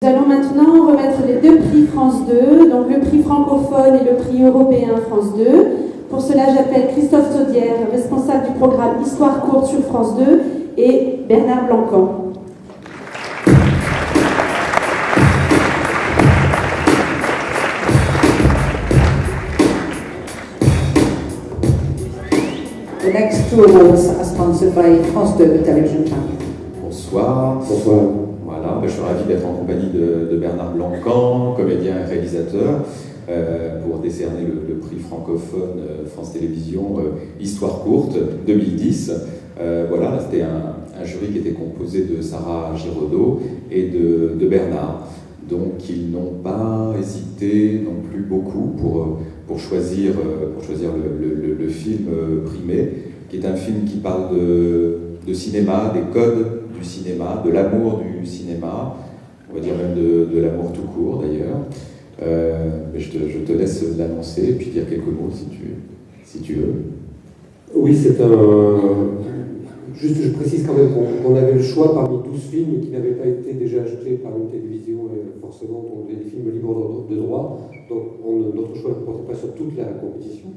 Nous allons maintenant remettre les deux prix France 2, donc le prix francophone et le prix européen France 2. Pour cela, j'appelle Christophe Taudière, responsable du programme Histoire courte sur France 2, et Bernard Blancan. The next two awards are sponsored by France 2, the television channel. Bonsoir. Bonsoir. Voilà, je suis ravi d'être en compagnie de Bernard Blancan, comédien et réalisateur, pour décerner le prix francophone France Télévisions Histoire courte 2010. Voilà, c'était un jury qui était composé de Sarah Giraudot et de Bernard. Donc ils n'ont pas hésité non plus beaucoup pour choisir le film primé, qui est un film qui parle de cinéma, des codes du cinéma, de l'amour du cinéma, on va dire même de l'amour tout court d'ailleurs. Mais je te laisse l'annoncer et puis dire quelques mots si tu veux. Oui, c'est Juste, je précise quand même qu'on avait le choix parmi 12 films qui n'avaient pas été déjà achetés par une télévision, forcément, donc des films libres de droit. Donc notre choix ne portait pas sur toute la compétition.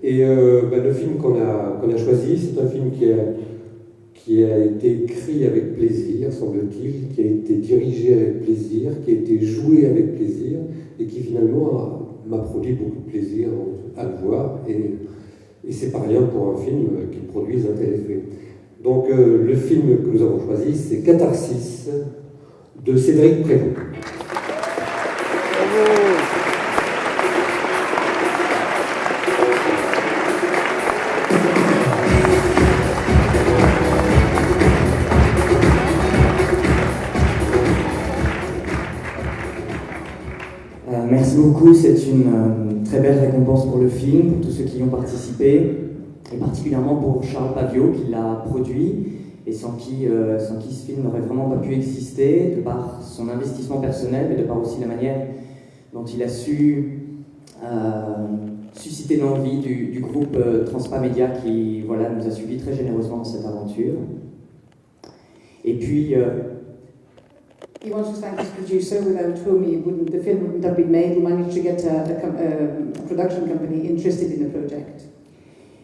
Et le film qu'on a choisi, c'est un film qui a été écrit avec plaisir, semble-t-il, qui a été dirigé avec plaisir, qui a été joué avec plaisir, et qui finalement m'a produit beaucoup de plaisir à le voir. Et c'est pas rien pour un film qui produise un tel effet. Donc le film que nous avons choisi, c'est Catharsis de Cédric Prévost. Merci beaucoup, c'est une très belle récompense pour le film, pour tous ceux qui y ont participé, et particulièrement pour Charles Paviot qui l'a produit, et sans qui ce film n'aurait vraiment pas pu exister, de par son investissement personnel, mais de par aussi la manière dont il a su susciter l'envie du groupe Transpa Media qui nous a suivis très généreusement dans cette aventure. Et puis... He wants to thank his producer, without whom the film wouldn't have been made. He managed to get a production company interested in the project.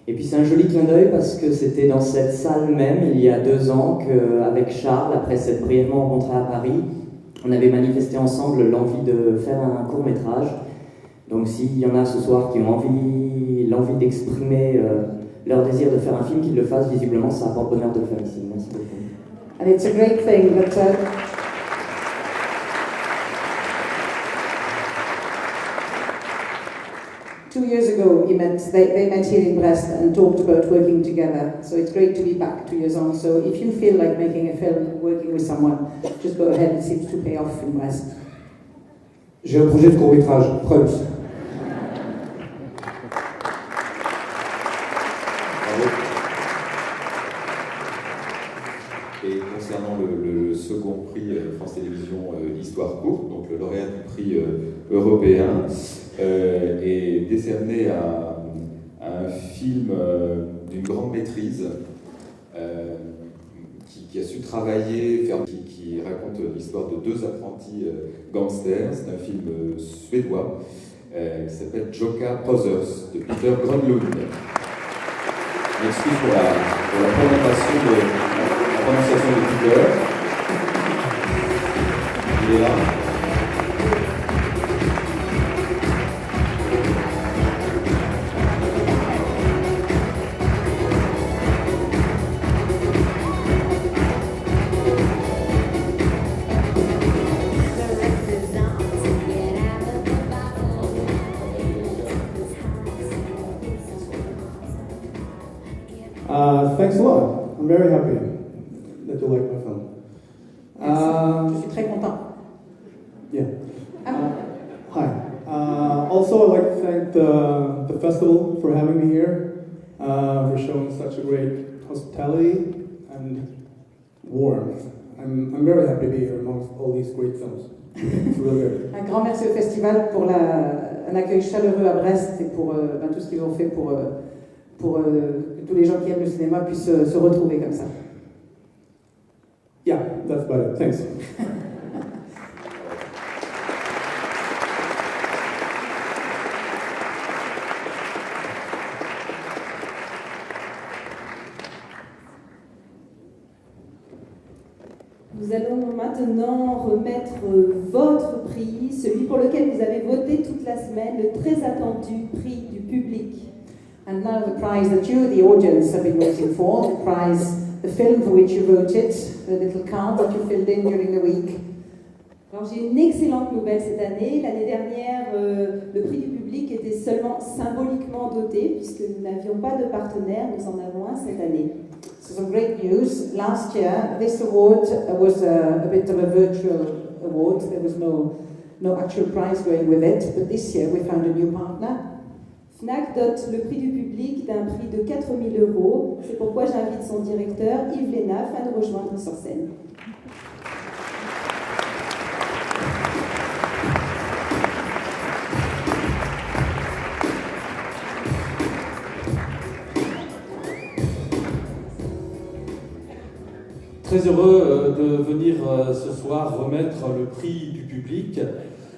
Et puis c'est un joli clin d'œil parce que c'était dans cette salle même, il y a 2 ans, qu'avec Charles, après s'être brièvement rencontrés à Paris, on avait manifesté ensemble l'envie de faire un court-métrage. Donc s'il y en a ce soir qui ont l'envie d'exprimer leur désir de faire un film, qu'ils le fassent. Visiblement, ça apporte bonheur de le faire ici. Merci beaucoup. And it's a great thing that... 2 years ago, they met here in Brest and talked about working together. So it's great to be back 2 years on. So if you feel like making a film, working with someone, just go ahead. It seems to pay off in Brest. J'ai un projet de court-métrage, Prums. Et concernant le second prix France Télévisions Histoire courte, donc le lauréat du prix européen, est décerné à un film d'une grande maîtrise qui a su travailler, qui raconte l'histoire de 2 apprentis gangsters. C'est un film suédois qui s'appelle Joka Brothers de Peter Grönlund. Je m'excuse pour la prononciation de Peter. Il est là. Thanks a lot. I'm very happy that you like my film. Je suis très content. Yeah. Hi. Also, I'd like to thank the festival for having me here, for showing such a great hospitality and warmth. I'm very happy to be here amongst all these great films. It's really good. Un grand merci au festival pour un accueil chaleureux à Brest et pour tout ce qu'ils ont fait pour que tous les gens qui aiment le cinéma puissent se retrouver comme ça. Yeah, that's about it. Thanks. maintenant remettre votre prix, celui pour lequel vous avez voté toute la semaine, le très attendu prix du public. And now the prize that you, the audience, have been waiting for, the film for which you voted, the little card that you filled in during the week. Alors j'ai une excellente nouvelle cette année. L'année dernière, le prix du public était seulement symboliquement doté, puisque nous n'avions pas de partenaire, nous en avons un cette année. So some great news. Last year, this award was a bit of a virtual award. There was no actual prize going with it. But this year, we found a new partner. Fnac dote le prix du public d'un prix de 4 000 €. C'est pourquoi j'invite son directeur, Yves Lénaf, à nous rejoindre sur scène. Très heureux de venir ce soir remettre le prix du public.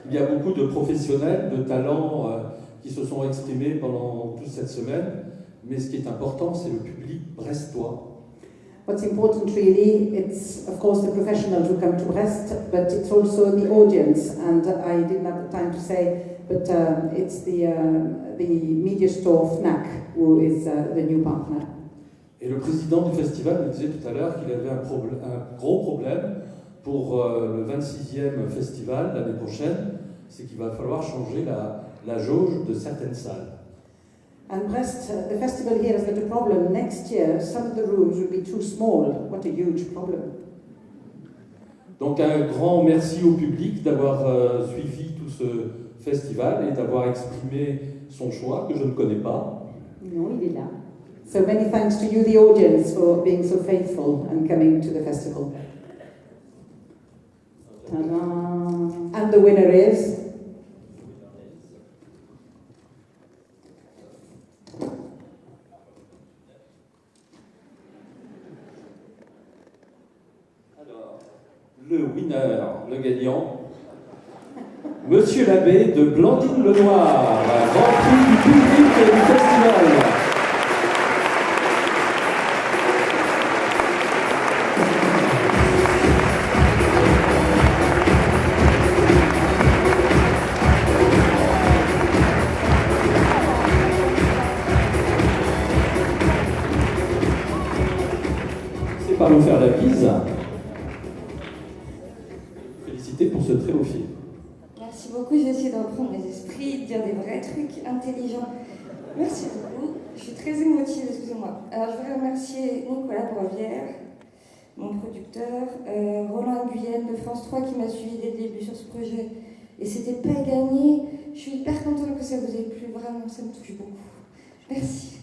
Il y a beaucoup de professionnels, de talents qui se sont exprimés pendant toute cette semaine, mais ce qui est important, c'est le public brestois. What's important really, it's of course the professionals who come to Brest, but it's also the audience. And I didn't have the time to say, but it's the media store Fnac who is the new partner. Et le président du festival me disait tout à l'heure qu'il avait un gros problème pour le 26e festival l'année prochaine, c'est qu'il va falloir changer la jauge de certaines salles. And Brest, the festival here has got a problem. Next year, some of the rooms will be too small. What a huge problem. Donc un grand merci au public d'avoir suivi tout ce festival et d'avoir exprimé son choix, que je ne connais pas. Non, il est là. So many thanks to you, the audience, for being so faithful and coming to the festival. Ta-da. And the winner is... Alors, le winner, le gagnant, Monsieur l'abbé de Blandine Lenoir, grand prix du public et du festival. Par nous faire la bise. Félicité pour ce très beau film. Merci beaucoup, j'ai essayé de reprendre mes esprits, de dire des vrais trucs intelligents. Merci beaucoup, je suis très émotive, excusez-moi. Alors je voudrais remercier Nicolas Brevière, mon producteur, Roland Guyenne de France 3 qui m'a suivi dès le début sur ce projet. Et c'était pas gagné, je suis hyper contente que ça vous ait plu, vraiment, ça me touche beaucoup. Merci.